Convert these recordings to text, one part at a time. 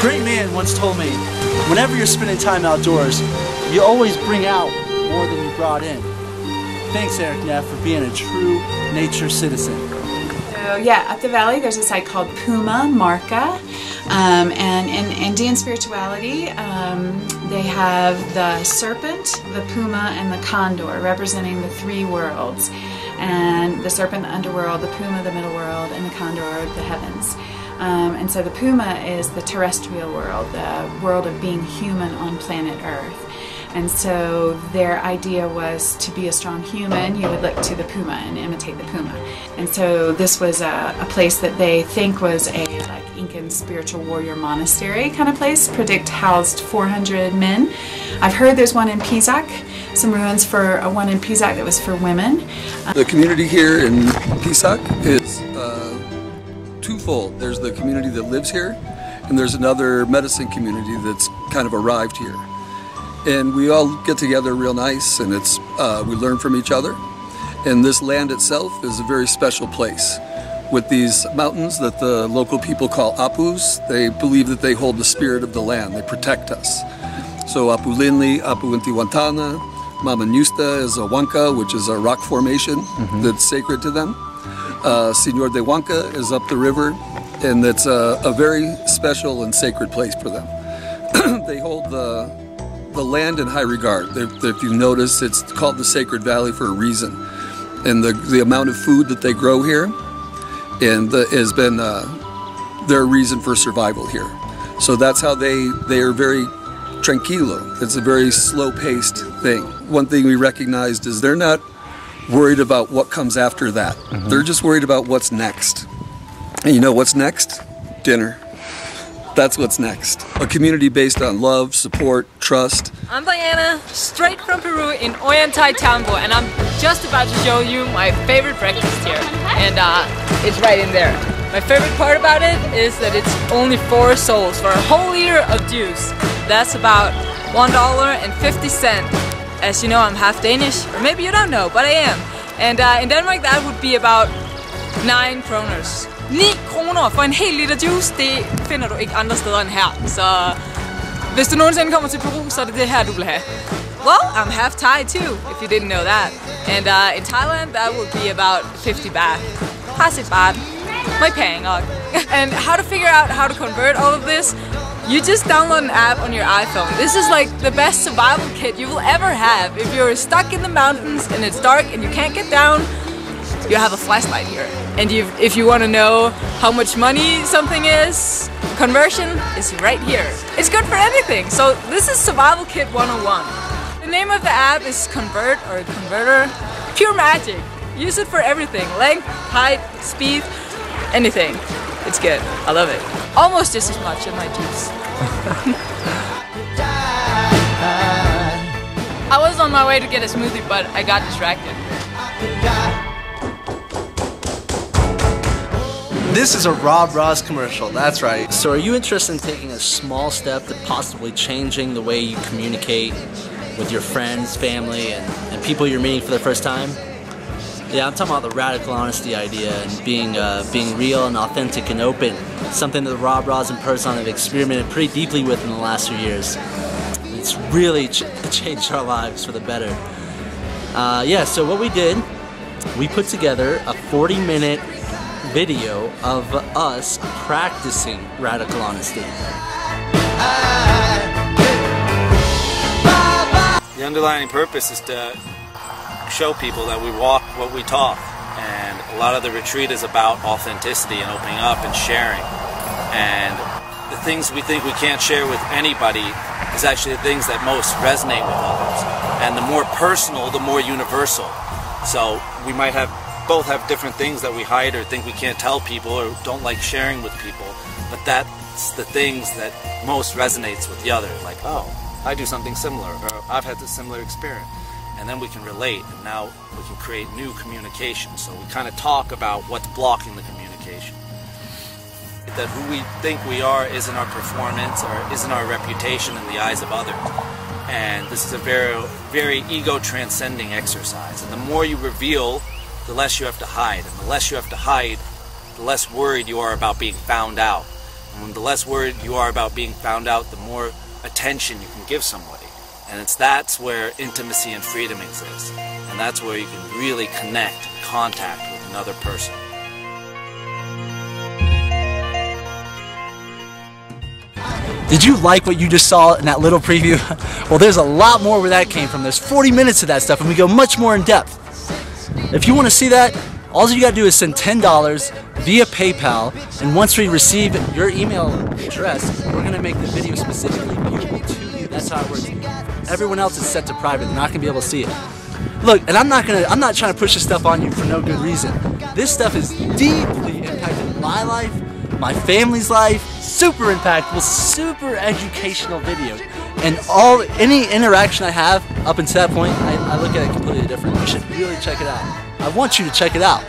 great man once told me, whenever you're spending time outdoors, you always bring out more than you brought in. Thanks, Aeterna, for being a true nature citizen. So yeah, up the valley there's a site called Puma Marca, and in Indian spirituality they have the serpent, the puma, and the condor representing the three worlds. And the serpent, the underworld, the puma, the middle world, and the condor, the heavens. And so the puma is the terrestrial world, the world of being human on planet Earth. And so their idea was to be a strong human, you would look to the puma and imitate the puma. And so this was a place that they think was a like Incan spiritual warrior monastery kind of place. Predict housed 400 men. I've heard there's one in Pisac, some ruins for one in Pisac that was for women. The community here in Pisac is twofold. There's the community that lives here, and there's another medicine community that's kind of arrived here. And we all get together real nice, and it's we learn from each other. And this land itself is a very special place. With these mountains that the local people call apus, they believe that they hold the spirit of the land. They protect us. So Apu Linli, Apu Intihuatana, Mama Nusta is a Huanca, which is a rock formation that's sacred to them. Señor de Huanca is up the river, and it's a very special and sacred place for them. They hold the land in high regard. If you notice, it's called the Sacred Valley for a reason. And the amount of food that they grow here and has been their reason for survival here. So that's how they are very Tranquilo. It's a very slow-paced thing. One thing we recognized is they're not worried about what comes after that. They're just worried about what's next. And you know what's next? Dinner. That's what's next. A community based on love, support, trust. I'm Diana, straight from Peru in Ollantaytambo, and I'm just about to show you my favorite breakfast here. And it's right in there. My favorite part about it is that it's only 4 sols for a whole liter of juice. That's about $1.50. As you know, I'm half Danish, or maybe you don't know, but I am. And in Denmark that would be about 9 kroners. 9 kroner for en hel liter juice, det finder du ikke andre steder end her. Så hvis du nogensinde kommer til Peru, så er det det her, du vil have. Well, I'm half Thai too, if you didn't know that. And in Thailand, that would be about 50 baht. 50 baht. My paying. And how to figure out how to convert all of this? You just download an app on your iPhone. This is like the best survival kit you will ever have. If you're stuck in the mountains and it's dark and you can't get down, you have a flashlight here. And if you want to know how much money something is, conversion is right here. It's good for anything. So this is Survival Kit 101. The name of the app is Convert or Converter. Pure magic. Use it for everything. Length, height, speed, anything. It's good. I love it. Almost just as much as my juice. I was on my way to get a smoothie, but I got distracted. This is a RawBrahs commercial, that's right. So are you interested in taking a small step to possibly changing the way you communicate with your friends, family, and people you're meeting for the first time? Yeah, I'm talking about the radical honesty idea and being real and authentic and open. Something that the RawBrahs in person have experimented pretty deeply with in the last few years. It's really changed our lives for the better. Yeah, so what we did, we put together a 40-minute video of us practicing radical honesty. The underlying purpose is to show people that we walk what we talk, and a lot of the retreat is about authenticity and opening up and sharing. And the things we think we can't share with anybody is actually the things that most resonate with others. And the more personal, the more universal. So we might both have different things that we hide or think we can't tell people or don't like sharing with people, but that's the things that most resonates with the other. Like, oh, I do something similar, or I've had this similar experience. And then we can relate, and now we can create new communication. So we kind of talk about what's blocking the communication. That who we think we are isn't our performance or isn't our reputation in the eyes of others. And this is a very, very ego-transcending exercise. And the more you reveal, the less you have to hide. And the less you have to hide, the less worried you are about being found out. And the less worried you are about being found out, the more attention you can give somebody. And that's where intimacy and freedom exist. And that's where you can really connect and contact with another person. Did you like what you just saw in that little preview? Well, there's a lot more where that came from. There's 40 minutes of that stuff, and we go much more in depth. If you want to see that, all you got to do is send $10 via PayPal, and once we receive your email address, we're going to make the video specifically viewable to you. That's how it works. Everyone else is set to private. They're not going to be able to see it. Look, and I'm not trying to push this stuff on you for no good reason. This stuff has deeply impacted my life, my family's life, super impactful, super educational videos. And any interaction I have up until that point, I look at it completely different. You should really check it out. I want you to check it out.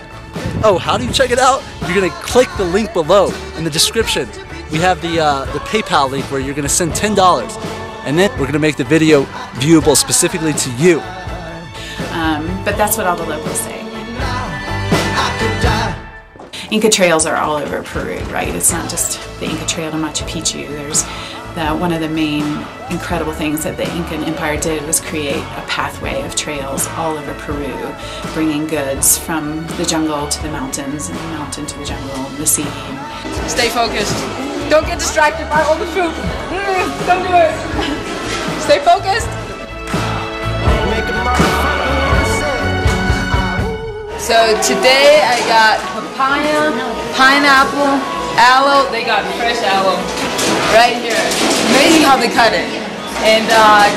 Oh, how do you check it out? You're gonna click the link below in the description. We have the PayPal link where you're gonna send $10, and then we're gonna make the video viewable specifically to you. But that's what all the locals say. Inca trails are all over Peru, right? It's not just the Inca Trail to Machu Picchu. There's one of the main incredible things that the Incan Empire did was create a pathway of trails all over Peru, bringing goods from the jungle to the mountains, and the mountain to the jungle, the sea. Stay focused. Don't get distracted by all the food. Don't do it. Stay focused. So today I got papaya, pineapple, aloe. They got fresh aloe right here. Amazing how they cut it. And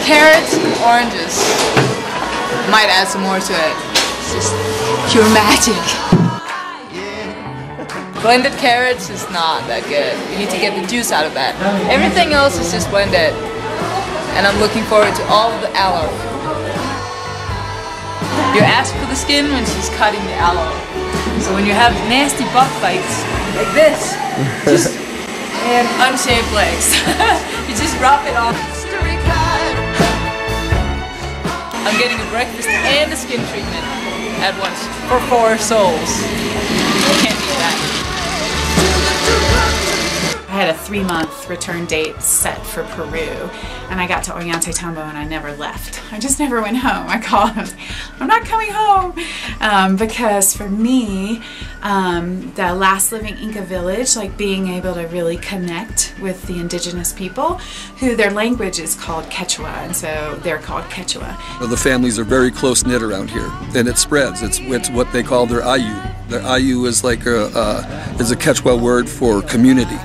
carrots, oranges. Might add some more to it. It's just pure magic. Blended carrots is not that good. You need to get the juice out of that. Everything else is just blended. And I'm looking forward to all of the aloe. You ask for the skin when she's cutting the aloe. So when you have nasty butt bites like this, and unshaved legs, you just rub it off. I'm getting a breakfast and a skin treatment at once for 4 souls. Can't beat that. I had a 3-month return date set for Peru, and I got to Ollantaytambo and I never left. I just never went home. I called him, I'm not coming home, because for me, the last living Inca village, like being able to really connect with the indigenous people, who their language is called Quechua, and so they're called Quechua. Well, the families are very close knit around here, and it spreads. It's what they call their ayu. Their ayu is like is a Quechua word for community.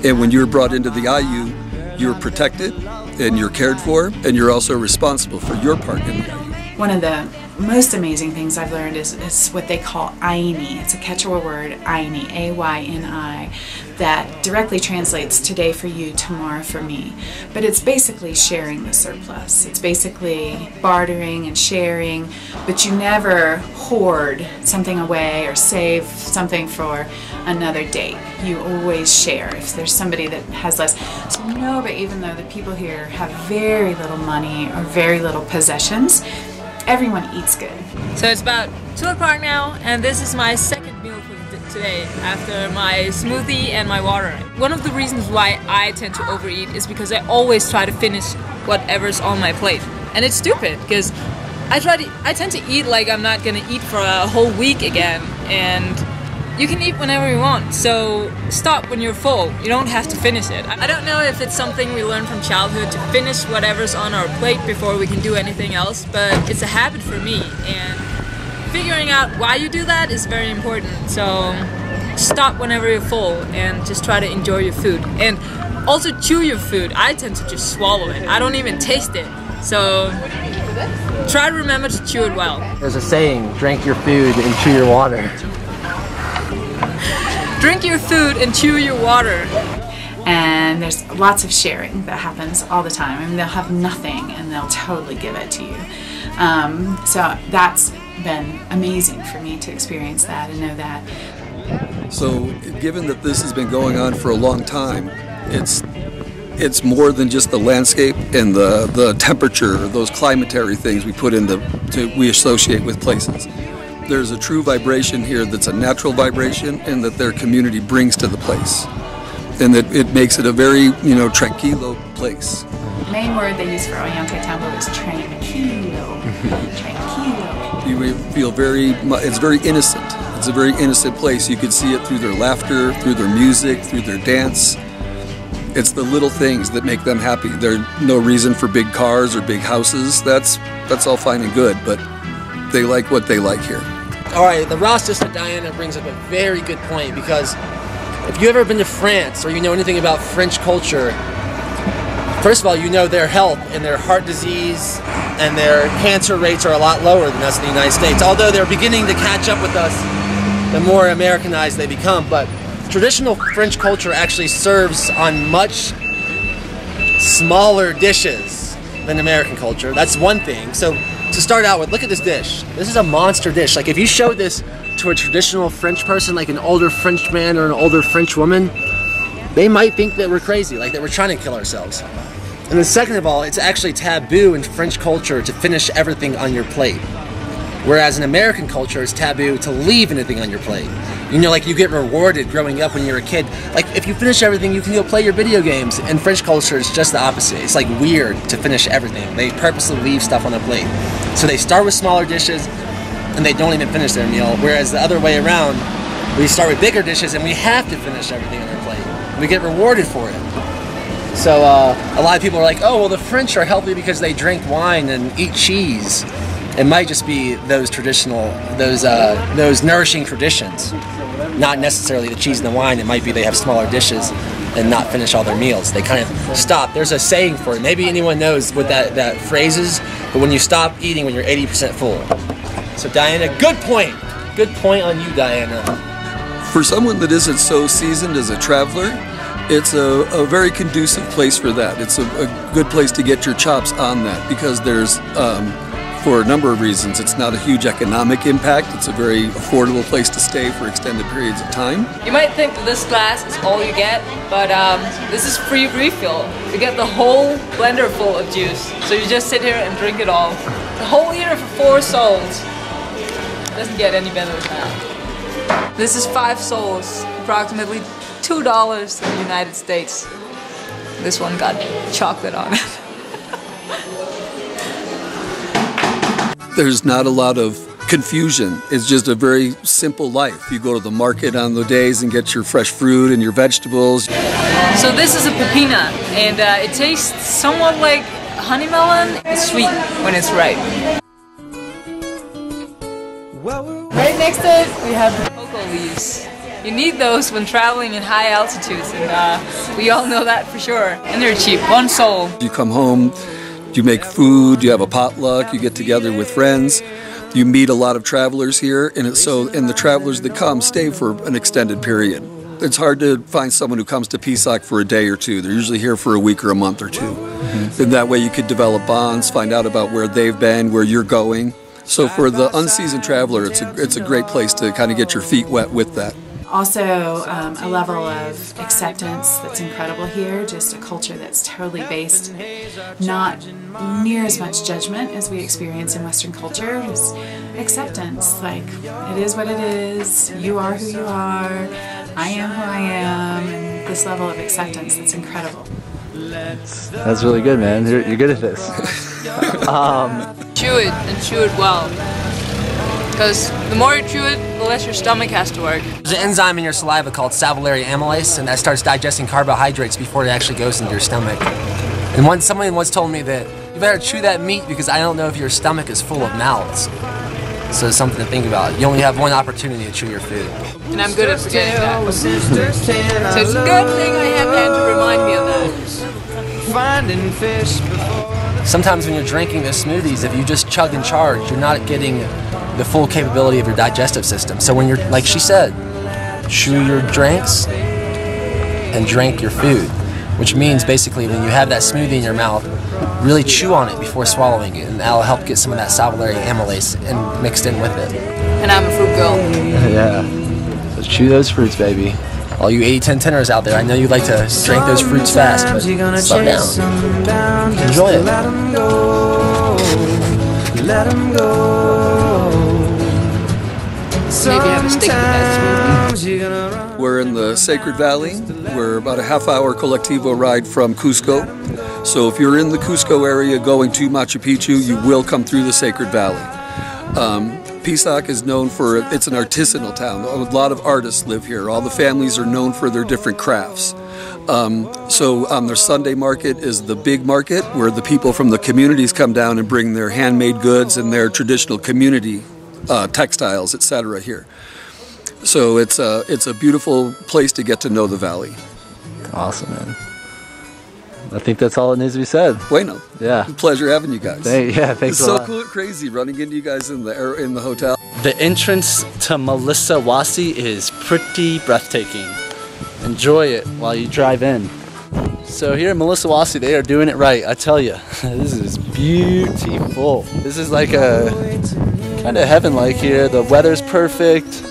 And when you're brought into the ayu, you're protected and you're cared for, and you're also responsible for your part in the ayu. One of the most amazing things I've learned is what they call Ayni. It's a Quechua word, Ayni, A-Y-N-I, that directly translates today for you, tomorrow for me. But it's basically sharing the surplus. It's basically bartering and sharing, but you never hoard something away or save something for another date. You always share. If there's somebody that has less. So no, but even though the people here have very little money or very little possessions, everyone eats good. So it's about 2 o'clock now, and this is my second meal for today after my smoothie and my water. One of the reasons why I tend to overeat is because I always try to finish whatever's on my plate. And it's stupid because I tend to eat like I'm not gonna eat for a whole week again, and you can eat whenever you want, so stop when you're full. You don't have to finish it. I don't know if it's something we learn from childhood to finish whatever's on our plate before we can do anything else, but it's a habit for me, and figuring out why you do that is very important. So stop whenever you're full and just try to enjoy your food. And also chew your food. I tend to just swallow it. I don't even taste it. So try to remember to chew it well. There's a saying, drink your food and chew your water. Drink your food and chew your water. And there's lots of sharing that happens all the time. I mean, they'll have nothing and they'll totally give it to you. So that's been amazing for me to experience that and know that. So given that this has been going on for a long time, it's more than just the landscape and the temperature, those climatary things we put into we associate with places. There's a true vibration here that's a natural vibration and that their community brings to the place. and it makes it a very, you know, tranquilo place. The main word they use for Ollantaytambo is tranquilo. Tranquilo. You feel it's very innocent. It's a very innocent place. You can see it through their laughter, through their music, through their dance. It's the little things that make them happy. There's no reason for big cars or big houses. That's all fine and good, but they like what they like here. All right, the raw sister Diana brings up a very good point, because if you've ever been to France or you know anything about French culture, first of all, you know their health and their heart disease and their cancer rates are a lot lower than us in the United States, although they're beginning to catch up with us the more Americanized they become. But traditional French culture actually serves on much smaller dishes than American culture. That's one thing. So to start out with, look at this dish. This is a monster dish. Like if you showed this to a traditional French person, like an older French man or an older French woman, they might think that we're crazy, like that we're trying to kill ourselves. And then second of all, it's actually taboo in French culture to finish everything on your plate. Whereas in American culture, it's taboo to leave anything on your plate. You know, like you get rewarded growing up when you're a kid. Like if you finish everything, you can go play your video games. In French culture, it's just the opposite. It's like weird to finish everything. They purposely leave stuff on a plate. So they start with smaller dishes and they don't even finish their meal. Whereas the other way around, we start with bigger dishes and we have to finish everything on our plate. We get rewarded for it. So a lot of people are like, oh, well, the French are healthy because they drink wine and eat cheese. It might just be those traditional, those nourishing traditions, not necessarily the cheese and the wine. It might be they have smaller dishes and not finish all their meals. They kind of stop. There's a saying for it. Maybe anyone knows what that phrase is, but when you stop eating when you're 80% full. So Diana, good point. Good point on you, Diana. For someone that isn't so seasoned as a traveler, it's a very conducive place for that. It's a good place to get your chops on that, because there's, for a number of reasons, it's not a huge economic impact. It's a very affordable place to stay for extended periods of time. You might think that this glass is all you get, but this is free refill. You get the whole blender full of juice. So you just sit here and drink it all. The whole liter for 4 sols. Doesn't get any better than that. This is 5 sols, approximately $2 in the United States. This one got chocolate on it. There's not a lot of confusion. It's just a very simple life. You go to the market on the days and get your fresh fruit and your vegetables. So this is a pepina, and it tastes somewhat like honey melon. It's sweet when it's ripe. Right next to it, we have the cocoa leaves. You need those when traveling in high altitudes, and we all know that for sure. And they're cheap, 1 sol. You come home, you make food, you have a potluck, you get together with friends, you meet a lot of travelers here, and the travelers that come stay for an extended period. It's hard to find someone who comes to Pisac for a day or two. They're usually here for a week or a month or two. And that way you could develop bonds, find out about where they've been, where you're going. So for the unseasoned traveler, it's a great place to kind of get your feet wet with that. Also, a level of acceptance that's incredible here, just a culture that's totally based, not near as much judgment as we experience in Western culture, just acceptance, like, it is what it is, you are who you are, I am who I am, and this level of acceptance that's incredible. That's really good, man. You're good at this. Chew it, and chew it well. Because the more you chew it, the less your stomach has to work. There's an enzyme in your saliva called salivary amylase, and that starts digesting carbohydrates before it actually goes into your stomach. And someone once told me that you better chew that meat because I don't know if your stomach is full of mouths. So it's something to think about. You only have one opportunity to chew your food. And I'm good at forgetting that. So it's a good thing I have had to remind me of that. Sometimes when you're drinking the smoothies, if you just chug and charge, you're not getting the full capability of your digestive system. So when you're, like she said, chew your drinks and drink your food, which means basically when you have that smoothie in your mouth, really chew on it before swallowing it, and that'll help get some of that salivary amylase and mixed in with it. And I'm a fruit girl. Yeah. So chew those fruits, baby. All you 80-10-10ers out there, I know you like to drink those fruits fast, but slow down. Enjoy it. Let 'em go. Let 'em go. Maybe have a stick with that smoothie. Sometimes you're gonna run We're in the Sacred Valley. We're about a half-hour collectivo ride from Cusco. So if you're in the Cusco area going to Machu Picchu, you will come through the Sacred Valley. Pisac is known for, it's an artisanal town. A lot of artists live here. All the families are known for their different crafts. So on their Sunday market is the big market where the people from the communities come down and bring their handmade goods and their traditional community textiles, etc. here. So it's a beautiful place to get to know the valley. Awesome, man. I think that's all that needs to be said. Bueno. Yeah. Pleasure having you guys. Yeah, thanks it's a so lot. cool, crazy running into you guys in the hotel. The entrance to Melissa Wasi is pretty breathtaking. Enjoy it while you drive in. So here at Melissa Wasi, they are doing it right, I tell you. This is beautiful. This is like a kind of heaven-like here. The weather's perfect.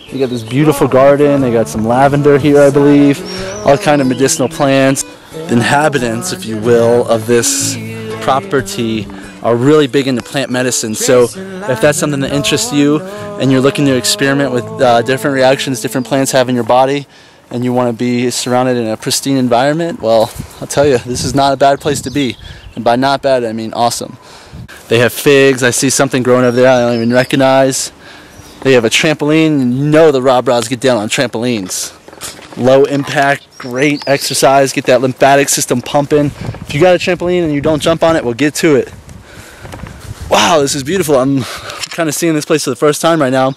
You got this beautiful garden. They got some lavender here, I believe. All kind of medicinal plants. The inhabitants, if you will, of this property are really big into plant medicine. So if that's something that interests you and you're looking to experiment with different reactions different plants have in your body and you want to be surrounded in a pristine environment, well, I'll tell you, this is not a bad place to be. And by not bad, I mean awesome. They have figs. I see something growing over there I don't even recognize. They have a trampoline, and you know the RawBrahs get down on trampolines. Low impact, great exercise, get that lymphatic system pumping. If you got a trampoline and you don't jump on it, well, get to it. Wow, this is beautiful. I'm kind of seeing this place for the first time right now.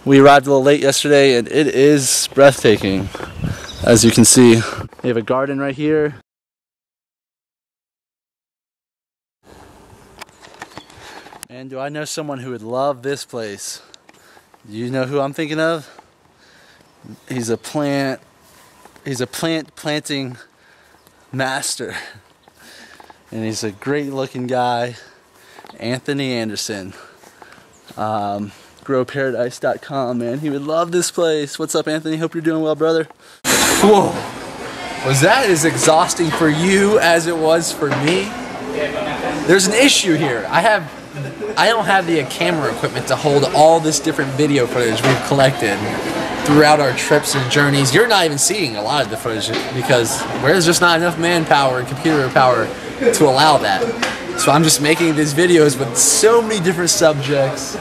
We arrived a little late yesterday, and it is breathtaking, as you can see. They have a garden right here. And do I know someone who would love this place? You know who I'm thinking of? He's a planting master. And he's a great looking guy, Anthony Anderson. Growparadise.com, man. He would love this place. What's up, Anthony? Hope you're doing well, brother. Whoa. Was that as exhausting for you as it was for me? There's an issue here. I don't have the camera equipment to hold all this different video footage we've collected throughout our trips and journeys. You're not even seeing a lot of the footage because there's just not enough manpower and computer power to allow that. So I'm just making these videos with so many different subjects,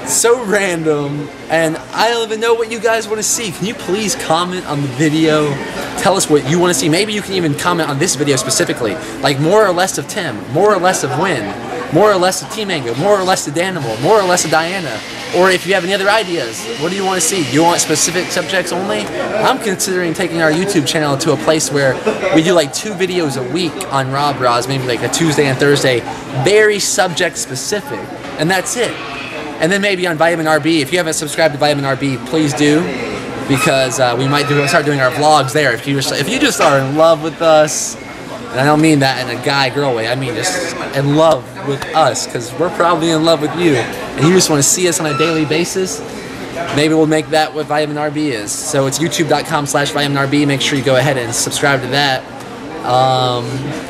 so random, and I don't even know what you guys want to see. Can you please comment on the video? Tell us what you want to see. Maybe you can even comment on this video specifically, like more or less of Tim, more or less of Win, more or less of T-Mango, more or less of Danimal, more or less of Diana. Or if you have any other ideas, what do you want to see? Do you want specific subjects only? I'm considering taking our YouTube channel to a place where we do like 2 videos a week on RawBrahs, maybe like a Tuesday and Thursday, very subject specific, and that's it. And then maybe on Vitamin RB, if you haven't subscribed to Vitamin RB, please do, because we might start doing our vlogs there. If you just are in love with us, and I don't mean that in a guy-girl way, I mean just in love with us, because we're probably in love with you, and you just want to see us on a daily basis, maybe we'll make that what Vitamin RB is. So it's youtube.com/VitaminRB. Make sure you go ahead and subscribe to that.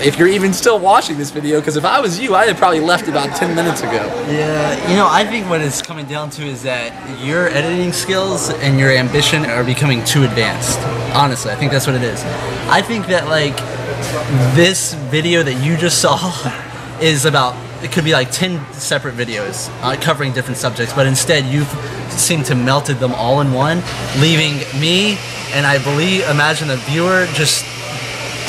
If you're even still watching this video, because if I was you, I'd have probably left about 10 minutes ago. Yeah, you know, I think what it's coming down to is that your editing skills and your ambition are becoming too advanced. Honestly, I think that's what it is. I think that, like, this video that you just saw is about, it could be like 10 separate videos covering different subjects, but instead you've seemed to melted them all in one, leaving me and imagine the viewer just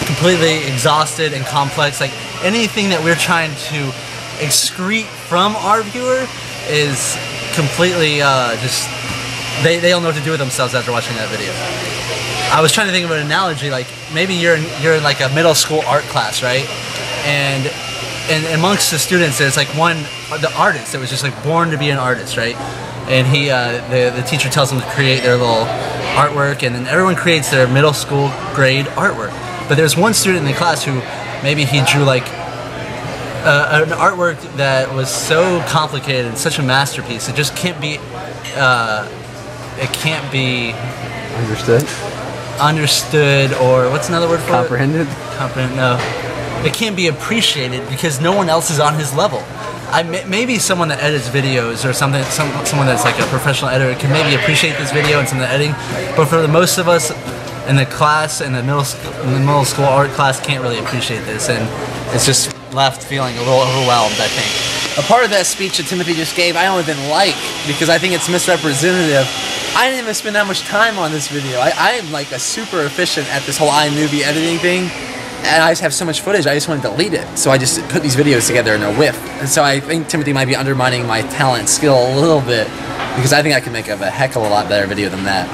completely exhausted and complex. Like anything that we're trying to excrete from our viewer is completely just, they don't know what to do with themselves after watching that video. I was trying to think of an analogy, like maybe you're in like a middle school art class, right? And amongst the students, there's like the artist that was just like born to be an artist, right? And the teacher tells them to create their little artwork, and then everyone creates their middle school grade artwork. But there's one student in the class who maybe he drew like an artwork that was so complicated and such a masterpiece. It just can't be. It can't be understood, or what's another word for Comprehended? Comprehend? No. It can't be appreciated because no one else is on his level. maybe someone that edits videos or something, someone that's like a professional editor can maybe appreciate this video and some of the editing, but for the most of us in the class, in the middle school art class, can't really appreciate this, and it's just left feeling a little overwhelmed, I think. A part of that speech that Timothy just gave, I don't even like, because I think it's misrepresentative. I didn't even spend that much time on this video. I am like a super efficient at this whole iMovie editing thing, and I just have so much footage, I just want to delete it. So I just put these videos together in a whiff. And so I think Timothy might be undermining my talent skill a little bit, because I think I can make a heck of a lot better video than that.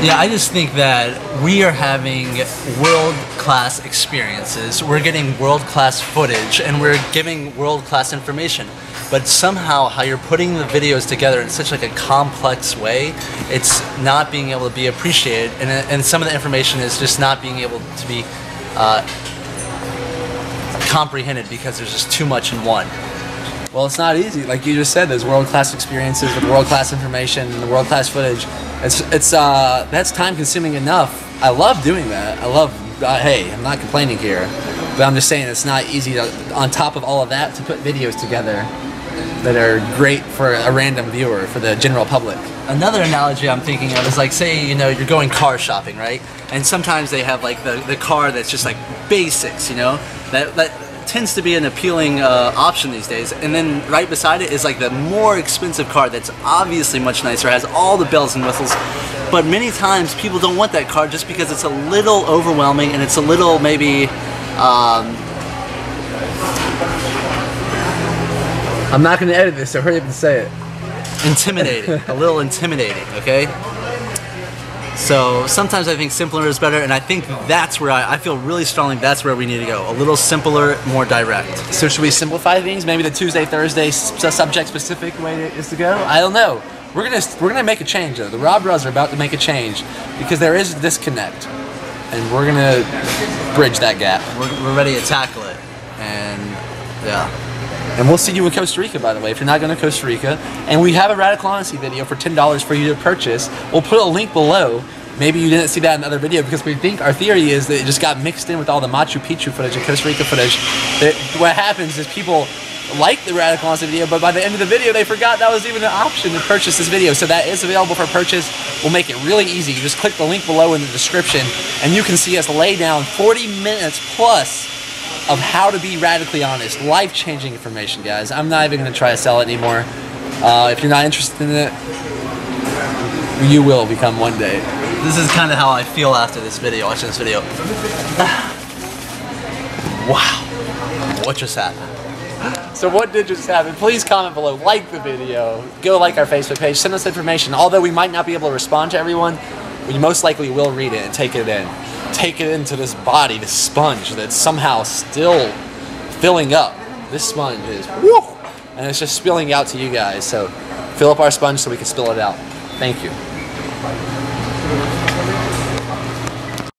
Yeah, I just think that we are having world-class experiences, we're getting world-class footage, and we're giving world-class information. But somehow, how you're putting the videos together in such like a complex way, it's not being able to be appreciated, and some of the information is just not being able to be comprehended because there's just too much in one. Well, it's not easy. Like you just said, there's world-class experiences with world-class information and world-class footage. That's time-consuming enough. I love doing that. I love, hey, I'm not complaining here, but I'm just saying it's not easy to, on top of all of that, to put videos together that are great for a random viewer, for the general public. Another analogy I'm thinking of is like, say, you know, you're going car shopping, right? And sometimes they have like the car that's just like basics, you know, that tends to be an appealing option these days, and then right beside it is like the more expensive car that's obviously much nicer, has all the bells and whistles, but many times people don't want that car just because it's a little overwhelming and it's a little maybe I'm not going to edit this, so hurry up and say it. Intimidating, a little intimidating, okay? So sometimes I think simpler is better, and I think that's where I feel really strongly that's where we need to go. A little simpler, more direct. So should we simplify things? Maybe the Tuesday, Thursday subject-specific way is to go? I don't know. We're gonna make a change though. The RawBrahs are about to make a change because there is a disconnect, and we're gonna bridge that gap. We're ready to tackle it, and yeah. And we'll see you in Costa Rica, by the way, if you're not going to Costa Rica. And we have a Radical Honesty video for $10 for you to purchase. We'll put a link below. Maybe you didn't see that in another video because we think our theory is that it just got mixed in with all the Machu Picchu footage and Costa Rica footage. That what happens is people like the Radical Honesty video, but by the end of the video, they forgot that was even an option to purchase this video. So that is available for purchase. We'll make it really easy. You just click the link below in the description, and you can see us lay down 40 minutes plus of how to be radically honest. Life-changing information, guys. I'm not even going to try to sell it anymore. If you're not interested in it, you will become one day. This is kind of how I feel after this video, watching this video. Wow. What just happened? So what did just happen? Please comment below, like the video, go like our Facebook page, send us information. Although we might not be able to respond to everyone, we most likely will read it and take it in. Take it into this body, this sponge that's somehow still filling up. This sponge is, woo, and it's just spilling out to you guys. So fill up our sponge so we can spill it out. Thank you.